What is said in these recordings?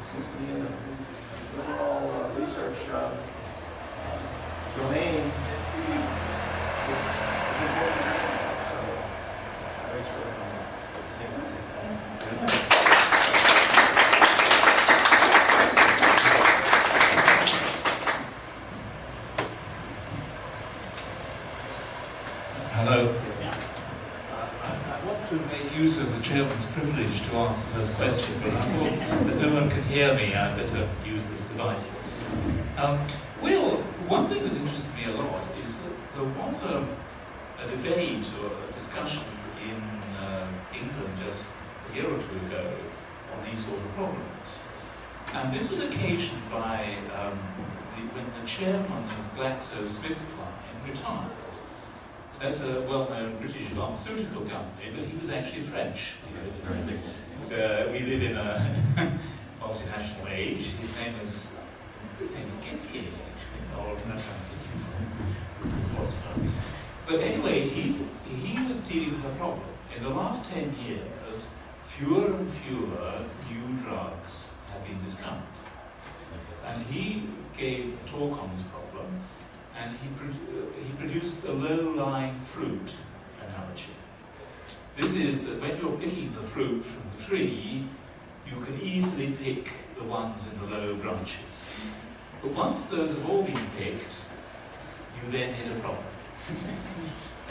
seems to be in the overall research domain is important. So I always recommend it. Hello. I want to make use of the chairman's privilege to ask the first question, but I thought, as no one can hear me, I'd better use this device. Well, one thing that interested me a lot is that there was a debate or a discussion in England just a year or two ago on these sort of problems. And this was occasioned by when the chairman of GlaxoSmithKline retired. That's a well-known British pharmaceutical company, but he was actually French. We live in a multinational age. His name is Gillies, actually, or but anyway, he was dealing with a problem. In the last 10 years, fewer and fewer new drugs have been discovered. And he gave a talk on this problem, and he produced the low-lying fruit analogy. This is that when you're picking the fruit from the tree, you can easily pick the ones in the low branches. But once those have all been picked, you then hit a problem.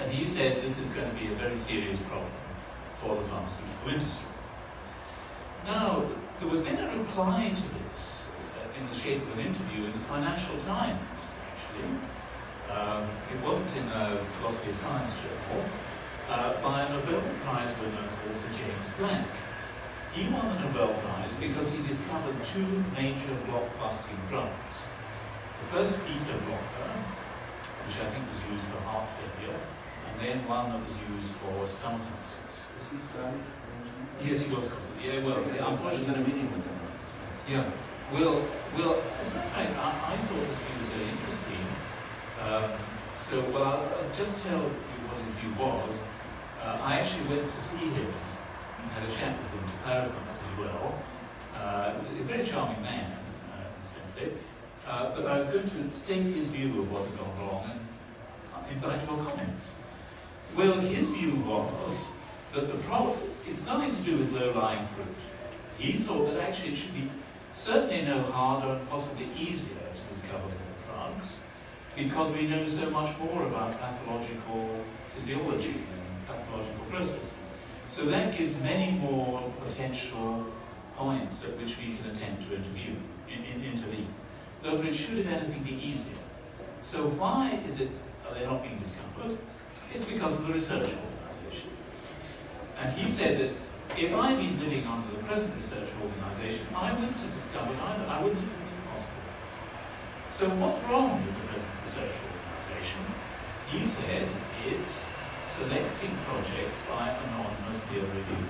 And he said this is going to be a very serious problem for the pharmaceutical industry. Now, there was then a reply to this in the shape of an interview in the Financial Times, actually. It wasn't in a philosophy of science journal, by a Nobel Prize winner called Sir James Blank. He won the Nobel Prize because he discovered two major blockbusting drugs. The first beta blocker, which I think was used for heart failure, and then one that was used for stomach ulcers. Was he Scottish? Yes, he was Scottish. Yeah, well, unfortunately, in a meeting with them. yeah. Well, as a matter of fact, I thought his view was very interesting. I'll just tell you what his view was. I actually went to see him and had a chat with him to clarify it as well. A very charming man, incidentally. But I was going to state his view of what had gone wrong and invite your comments. Well, his view was that the problem, it's nothing to do with low-lying fruit. He thought that actually it should be certainly no harder and possibly easier to discover more drugs, because we know so much more about pathological physiology and pathological processes. So that gives many more potential points at which we can attempt to intervene. Therefore, it should, if anything, be easier. So why are they not being discovered? It's because of the research organisation. And he said that if I'd been living under the present research organisation, I wouldn't have discovered either. I wouldn't have been possible. So what's wrong with the present research organisation? He said it's selecting projects by anonymous peer review.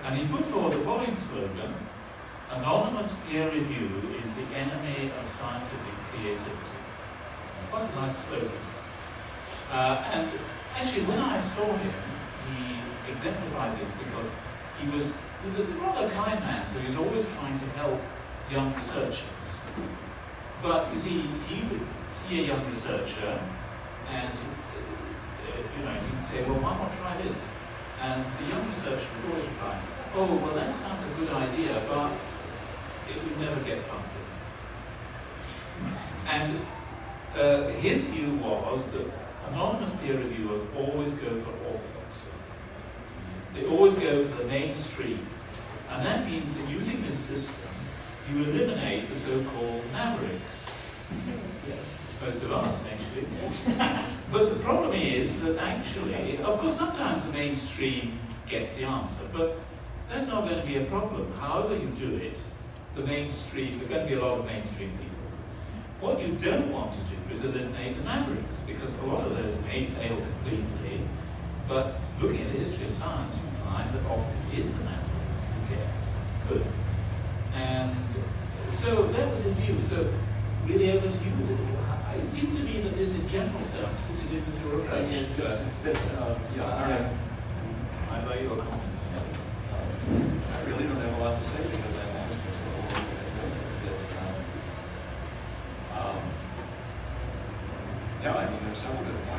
And he put forward the following slogan: anonymous peer review is the enemy of scientific creativity. Quite a nice slogan. And actually, when I saw him, he exemplified this because he was a rather kind man, so he was always trying to help young researchers. But you see, he would see a young researcher and he'd say, well, why not try this? And the young researcher would always reply, oh, well, that sounds a good idea, but it would never get funded. And his view was that anonymous peer reviewers always go for orthodoxy. They always go for the mainstream. And that means that using this system, you eliminate the so-called mavericks. It's most of us, actually. But the problem is that actually, of course, sometimes the mainstream gets the answer, but that's not going to be a problem. However you do it, the mainstream, there are going to be a lot of mainstream people. What you don't want to do is eliminate the mavericks, because a lot of those may fail completely, but looking at the history of science, you find that often it is the mavericks who get something good. And so that was his view. So really over to you. It seemed to me that this in general terms fitted in with your approach. I value your comment. I really don't have a lot to say because I'm honest with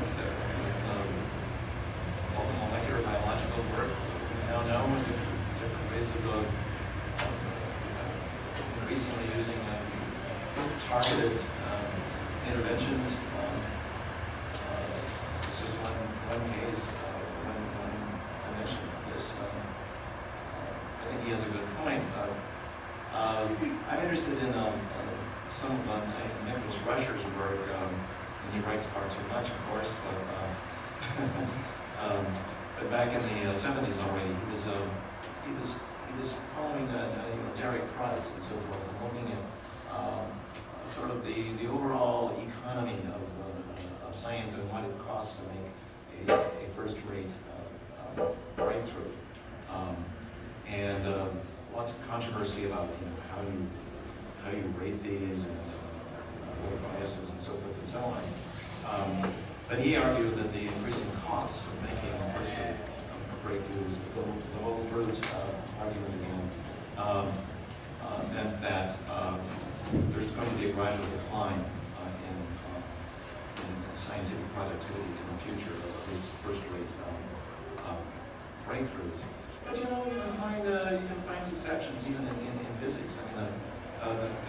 points there. With all the molecular biological work we now know, and different ways of increasingly using targeted interventions. This is one case when I mentioned this. I think he has a good point. I'm interested in some of Nickles Rusher's work, and he writes far too much, of course, but back in the 70s already, he was following Derek Price and so forth, and looking at sort of the overall economy of science and what it costs to make a first-rate breakthrough. And lots of controversy about how you rate these and what biases and so forth and so on. But he argued that the increasing costs of making first-rate breakthroughs, the whole fruit argument again, meant that there's going to be a gradual decline in scientific productivity in the future, or at least first-rate breakthroughs. But you can find exceptions even in physics. I mean,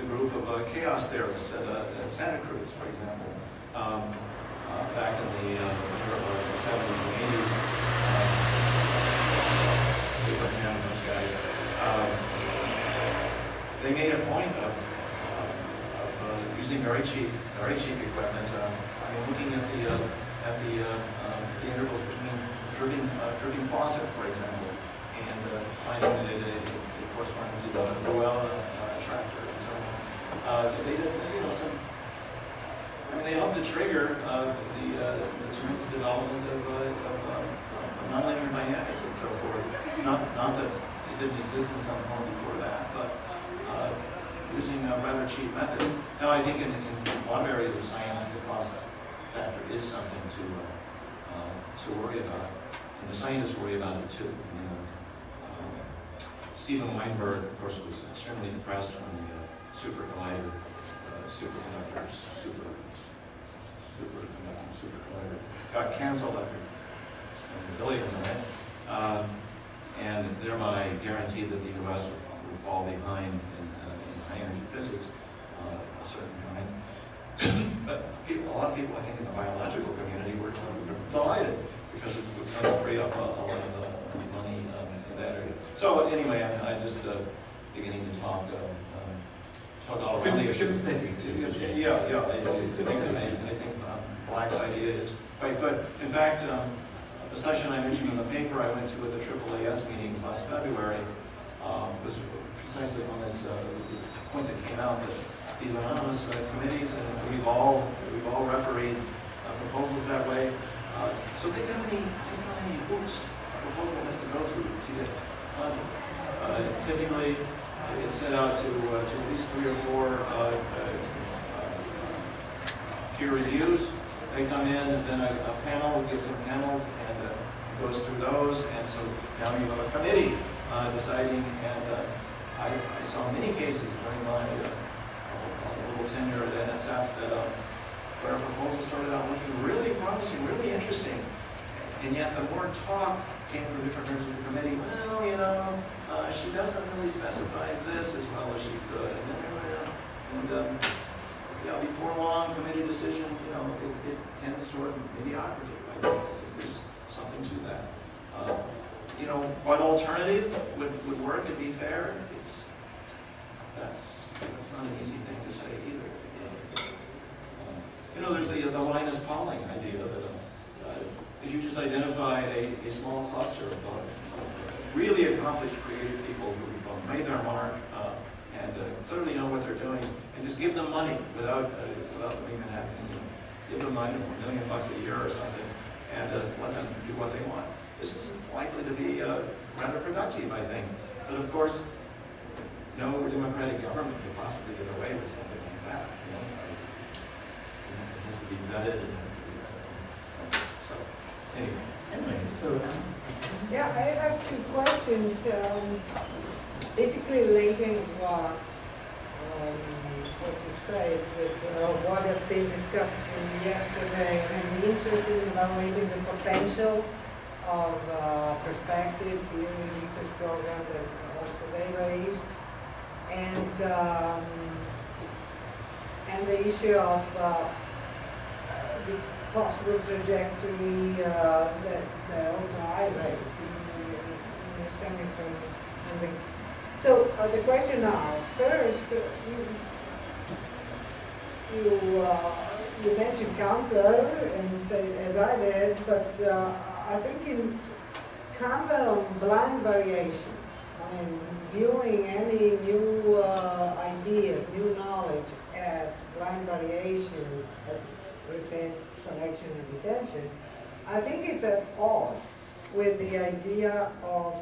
the group of chaos theorists at Santa Cruz, for example, back in the 70s and 80s, Abraham and those guys, they made a point of using very cheap equipment. I mean, looking at the intervals between dripping faucet, for example, and finding that it corresponded to the Roel tractor and so on. They did, they helped to trigger the tremendous development of nonlinear dynamics and so forth. Not that it didn't exist in some form before that, but using rather cheap methods. Now, I think in a lot of areas of science, the cost factor is something to worry about, and the scientists worry about it too. Steven Weinberg, of course, was extremely impressed when the super collider, superconductor got canceled after spending billions on it, and thereby guaranteed that the U.S. would fall behind in high-energy physics of a certain kind. But a lot of people, I think, in the biological community were delighted because it was going to free up a lot of money in that area. So anyway, I'm just beginning to talk all around the issue. Sympathetic to such a Yeah. I think Black's idea is quite good. In fact, the session I mentioned in the paper I went to at the AAAS meetings last February was precisely on this point that came out, that these anonymous committees, and we've all refereed proposals that way. So think how many hoops a proposal has to go through to get funded. Typically, it's sent out to at least 3 or 4 peer reviews. They come in, and then a panel gets impaneled and goes through those, and so now you have a committee deciding. And I saw many cases during my little tenure at NSF that where a proposal started out looking really promising, really interesting, and yet the more talk came from different members of the committee. Well, she doesn't really specify this as well as she could, and before long, committee decision, it tends toward mediocrity. I think there's something to that. What alternative would work and be fair? That's not an easy thing to say either. There's the Linus Pauling idea that if you just identify a small cluster of really accomplished creative people who've made their mark and clearly know what they're doing, and just give them money without them even having, give them $1 million a year or something, and let them do what they want. This is likely to be rather productive, I think. But of course, no democratic government could possibly get away with something like that. It has to be vetted and has to be so. Anyway, so yeah, I have 2 questions. Basically linking what what you said, what has been discussed yesterday, and the interest in evaluating the potential of perspective theory research program that also they raised, and the issue of the possible trajectory that also I raised, stemming from the. So the question now, first, you mentioned Campbell and say as I did, but I think in Campbell on blind variation, I mean viewing any new ideas, new knowledge as blind variation, as selection and retention, I think it's at odds with the idea of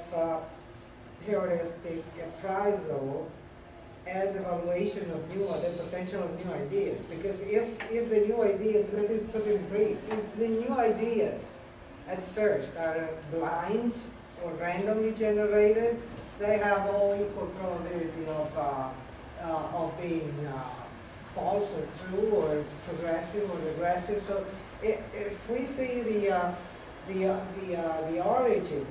heuristic appraisal as evaluation of the potential of new ideas. Because if the new ideas, let me put it in brief, if the new ideas at first are blind or randomly generated, they have all equal probability of being false or true or progressive or regressive. So if we see the origin,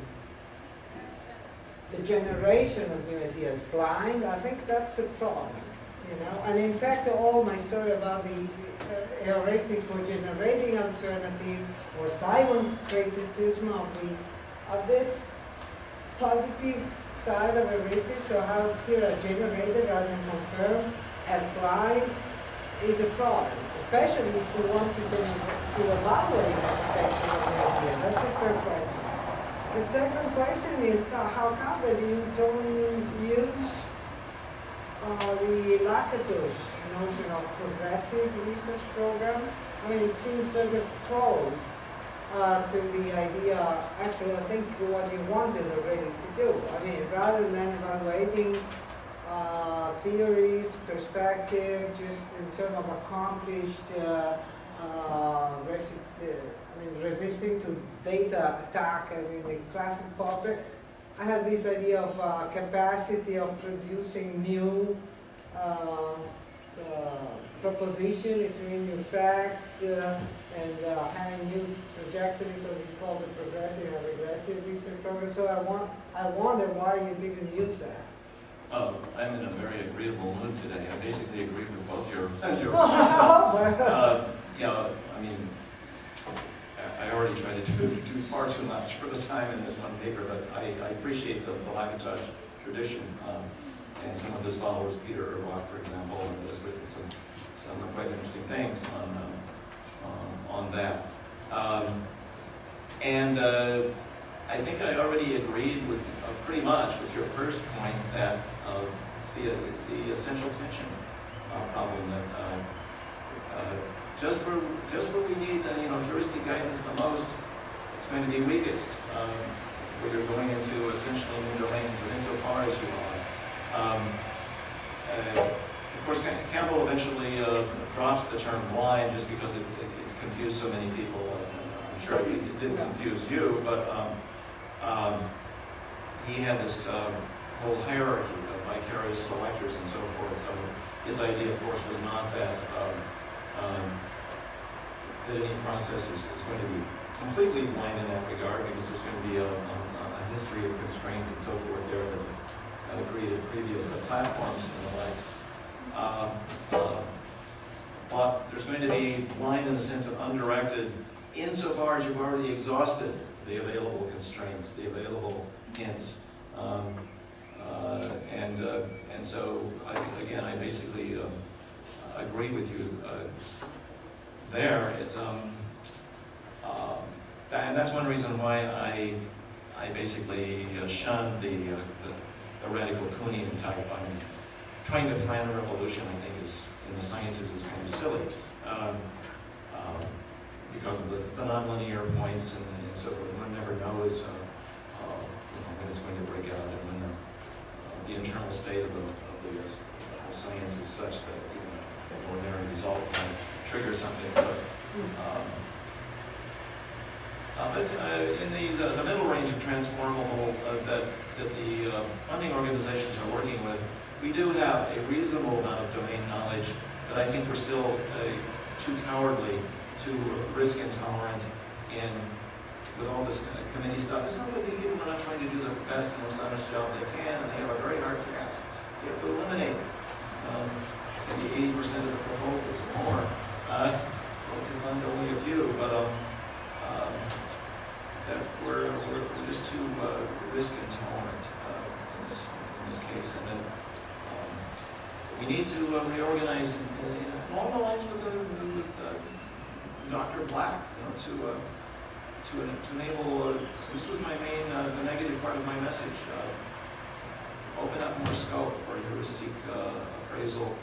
the generation of new ideas blind, I think that's a problem, you know. And in fact, all my story about the heuristic for generating alternative or Simon criticism of this positive side of heuristic, so how here are generated rather than confirmed as blind, is a problem, especially if you want to evaluate the potential of the idea. That's the first question. The second question is how come that you don't use the Lakatos notion of progressive research programs? I mean, it seems sort of close to the idea, actually, I think what you wanted already to do. I mean, rather than evaluating theories, perspective, just in terms of accomplished resisting to data attack as in the classic Popper, I had this idea of capacity of producing new propositions, new facts, and having new trajectories, so we call it progressive and regressive research program. So I wonder why you didn't use that. I'm in a very agreeable mood today. I basically agree with both your points. I mean, I already tried to do far too much for the time in this one paper, but I appreciate the Lakatos tradition and some of his followers, Peter Erbach, for example, has written some quite interesting things on that. I think I already agreed with pretty much with your first point that it's the essential tension problem that just where we need heuristic guidance the most, it's going to be weakest. Where you're going into essentially new domains, or insofar as you are. Of course, Campbell eventually drops the term blind just because it confused so many people. I'm sure it didn't confuse you, but he had this whole hierarchy of vicarious selectors and so forth. So his idea, of course, was not that that any process is going to be completely blind in that regard, because there's going to be a history of constraints and so forth there that have created previous platforms and the like. But there's going to be blind in the sense of undirected, insofar as you've already exhausted the available constraints, the available hints. And so, I basically agree with you there. It's and that's one reason why I basically shun the radical Kuhnian type. I mean, trying to plan a revolution, I think, is in the sciences is kind of silly because of the nonlinear points and so forth. One never knows when it's going to break out and when the internal state of the science is such that an ordinary result can trigger something. But in these the middle range of transformable that the funding organizations are working with, we do have a reasonable amount of domain knowledge, but I think we're still too cowardly, too risk intolerant, and with all this kind of committee stuff. It's not that these people are not trying to do the best and most honest job they can, and they have a very hard task. They have to eliminate maybe 80% of the proposals or more. To fund only a few, but that we're just too risk intolerant in this case, and then we need to reorganize along the lines with Dr. Black, to enable. This was my main the negative part of my message. Open up more scope for heuristic appraisal,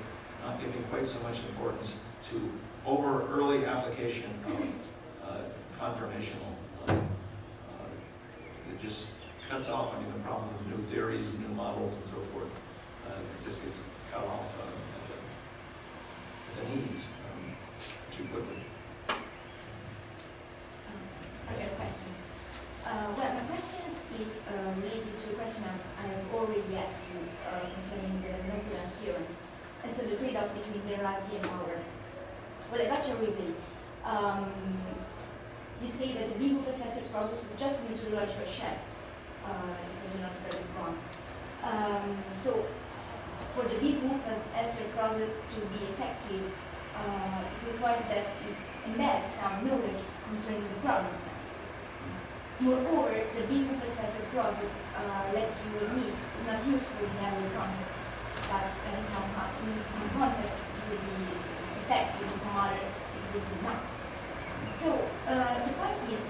not giving quite so much importance to over early application of confirmational. It just cuts off the problem of new theories, new models, and so forth. It just gets cut off at the knees too quickly. I have a question. Well, my question is related to a question I have already asked you concerning the method assurance. And so the trade-off between generality and order. Well, I got your reading. You say that the legal possessive process is just a methodological check, if I do not get it wrong. So, for the legal possessive process to be effective, it requires that it embeds some knowledge concerning the problem type. Moreover, the legal possessive process, like you admit, is not useful in every context, but in some context it would be effective, in some other it would be not. So the point is,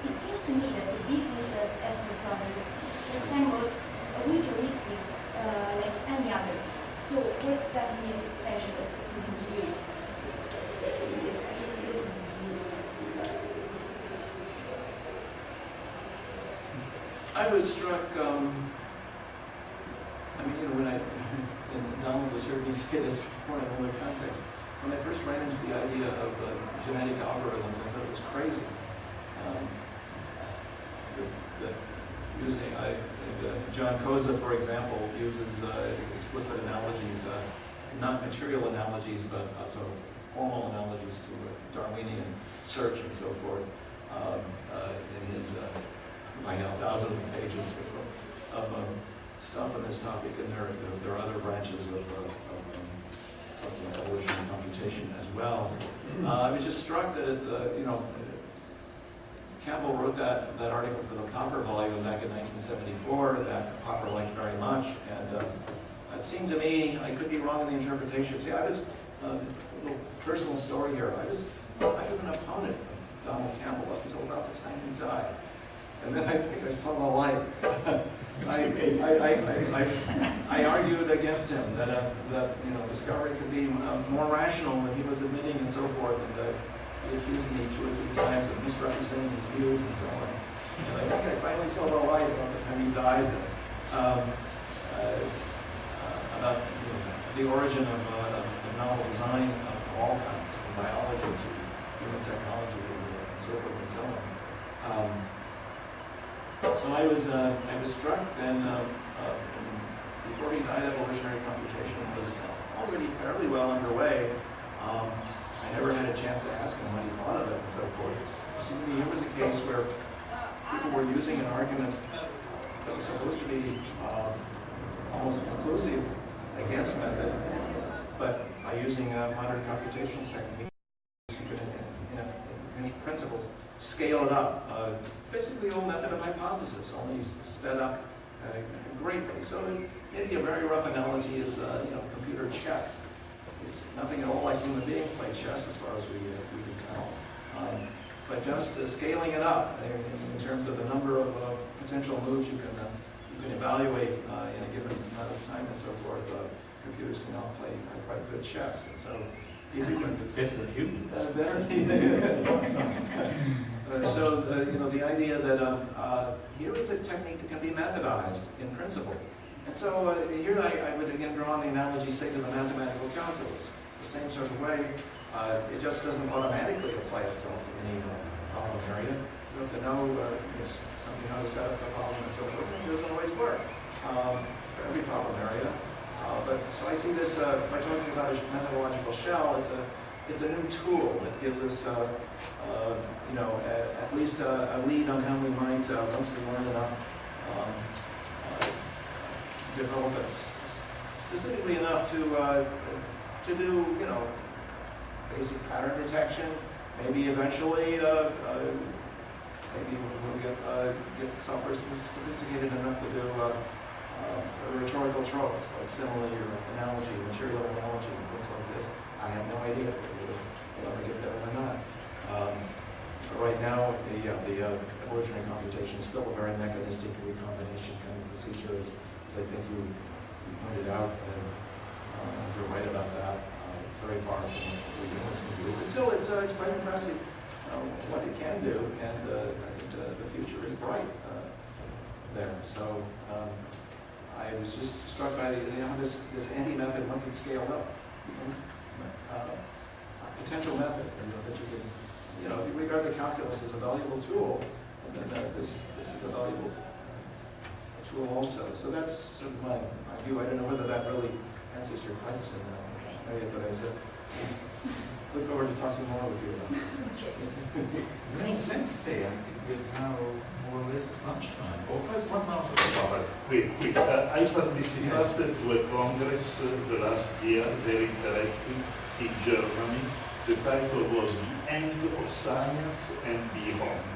it seems to me that the legal possessive process resembles a weak heuristics like any other. So what does it make it special according to you? I was struck, when and Donald was hearing me say this before in another context, when I first ran into the idea of genetic algorithms, I thought it was crazy. John Koza, for example, uses explicit analogies, not material analogies, but sort of formal analogies to Darwinian search and so forth in his by now thousands of pages of stuff on this topic, and there are other branches of evolution and computation as well. I was just struck that Campbell wrote that article for the Popper volume back in 1974 that Popper liked very much, and it seemed to me, I could be wrong in the interpretation. See, I was a little personal story here. I was an opponent of Donald Campbell up until about the time he died. And then I think I saw the light. I argued against him that discovery could be more rational than he was admitting and so forth. And he accused me 2 or 3 times of misrepresenting his views and so on. And I think I finally saw the light about the time he died about the origin of novel design of all kinds, from biology to human technology and so forth and so on. So I was struck then, before he died, evolutionary computation was already fairly well underway. I never had a chance to ask him what he thought of it and so forth. It seemed to me it was a case where people were using an argument that was supposed to be almost conclusive against method, but by using modern computational techniques, you could, in principles, scale it up. Basically, the old method of hypothesis, only sped up greatly. So maybe a very rough analogy is, computer chess. It's nothing at all like human beings play chess, as far as we can tell. But just scaling it up in terms of the number of potential moves you can evaluate in a given amount of time and so forth. Computers can now play quite good chess, and so if you can, It's better than humans. So the idea that here is a technique that can be methodized in principle. And so here I would again draw on the analogy, say, to the mathematical calculus. The same sort of way, it just doesn't automatically apply itself to any problem area. You have to know something how to set up the problem and so forth. It doesn't always work for every problem area. so I see this, by talking about a methodological shell, it's a new tool that gives us, you know, at least a lead on how we might, once we learn enough, develop it specifically enough to do, you know, basic pattern detection. Maybe eventually, maybe we'll get software sophisticated enough to do rhetorical tropes like simile or analogy, material analogy, and things like this. I have no idea whether we'll ever get there or not. But right now, the evolutionary computation is still a very mechanistic recombination kind of procedure, as I think you pointed out, and you're right about that. It's very far from what we humans can do, but still, it's quite impressive what it can do, and I think the future is bright there. So I was just struck by this anti-method, once it's scaled up, becomes a potential method, that you can, you know, if you regard the calculus as a valuable tool, and then this is a valuable tool also. So that's sort of my view. I don't know whether that really answers your question. But I said, look forward to talking more with you about this. Many thanks, stay. I think we've now more or less it's lunchtime. Or first one answer about quick. I participated to a congress the last year, very interesting, in Germany. The title was The End of Science and Beyond.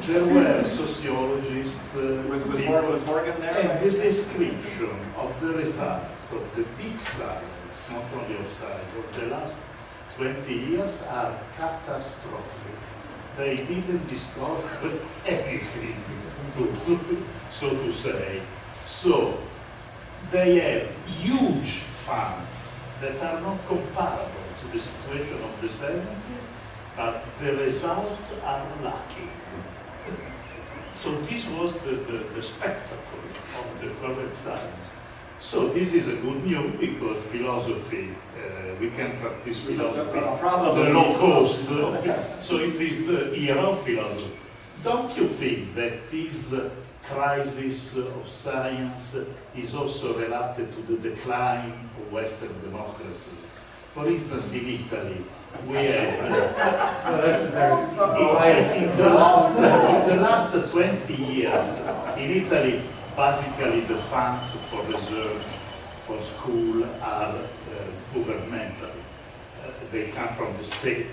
There were sociologists, was Morgan there? and the description of the results of the big science, not only of science, of the last 20 years are catastrophic. They didn't discover anything, so to say. So they have huge funds that are not comparable to the situation of the 70s, but the results are lacking. So this was the spectacle of the current science. So this is a good news because philosophy, we can practice philosophy, the low cost. So it is the era of philosophy. Don't you think that this crisis of science is also related to the decline of Western democracies? For instance, in Italy, we have in the last 20 years, in Italy, basically the funds for research, for school are governmental. They come from the state.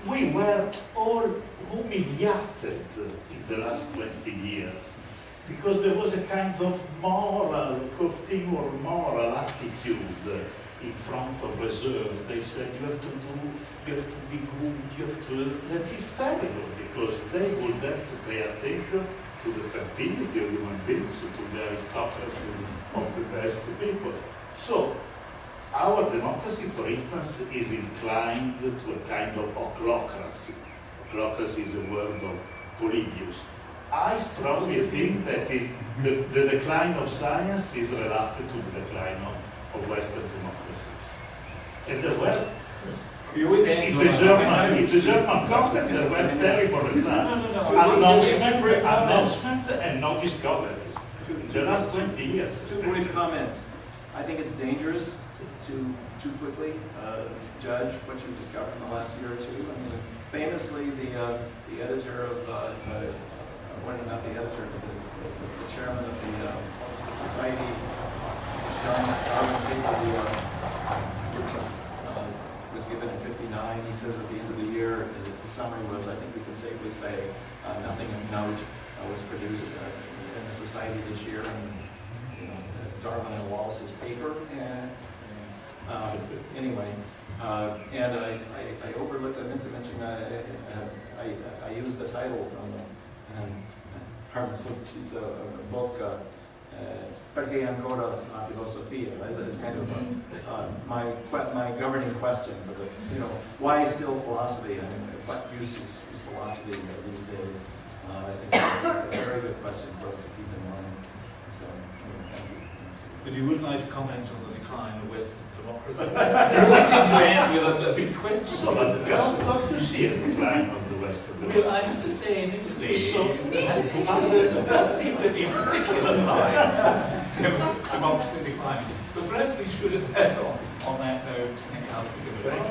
We were all humiliated in the last 20 years because there was a kind of moral, or moral attitude in front of reserve. They said you have to be good, you have to. That is terrible because they would have to pay attention to the fertility of human beings, to the aristocracy of the best people. So our democracy, for instance, is inclined to a kind of ochlocracy. Ochlocracy is a word of Polybius. I strongly think that the decline of science is related to the decline of Western democracies. And there were, in the German context, there were terrible results. Announcement and no discoveries. In the last 20 years. Two brief comments. I think it's dangerous to too quickly judge what you've discovered in the last year or two. I mean, famously, the editor of, well, not the editor, but the chairman of the society, Darwin paper, was given in '59. He says at the end of the year, the summary was, I think we can safely say, nothing of note was produced in the society this year. And you know, Darwin and Wallace's paper. Anyway, and I overlooked. I meant to mention I used the title from she's a book. Perché ancora la filosofia? Right? That is kind of my governing question for the, you know, why still philosophy? I mean, what use is philosophy these days? I think it's a very good question for us to keep in mind. So, thank you. But you would like to comment on the decline of Western democracy? We seem to end with a big question. So, don't you see a decline of the Western questo. Well, I have to say, in Italy, there does seem to be particular signs of democracy declining. But perhaps we should have had on that note, Nickles, give a break.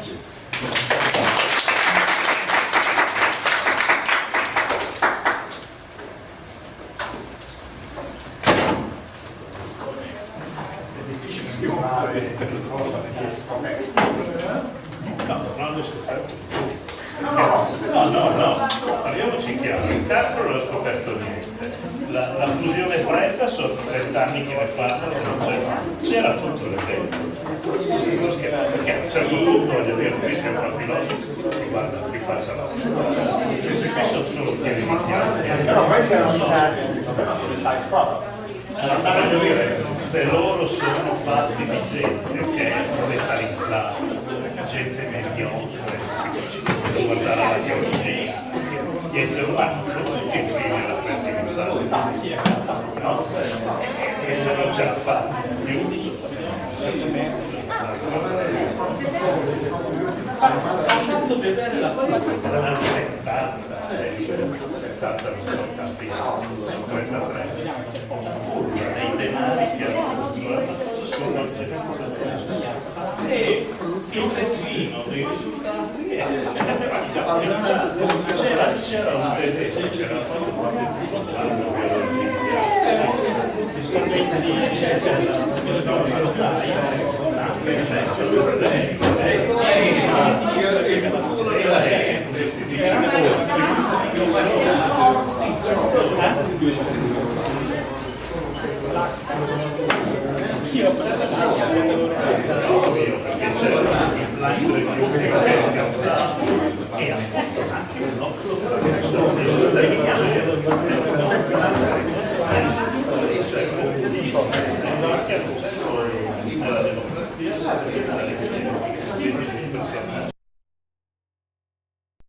È difficile spiegare cosa si è scoperto. No, non l'ho scoperto. No, parliamoci chiaro, il calcolo non ho scoperto niente. La fusione fredda sono 30 anni che ne parlano, c'era tutto l'effetto. Perché a un certo punto, voglio dire, qui siamo fra filosofi, si guarda qui faccia la questi qui sono solo pieni di chiaro. Però questi erano sulle side product. Allora, voglio dire, se loro sono fatti di gente che è proletarizzata, gente mediocre, se guardare l'archeologia, gli esseri umani sono tutti primi alla fertilità, no? E se non ce la fanno più, ha fatto vedere la pellicola nel 70, 70 non sono tanti anni, 33, dei denari che hanno sono e il regino dei risultati c'era un tedesco che era fatto proprio tutto l'anno perché c'era l'angolo di che è scassato e ha fatto anche un occhio nella democrazia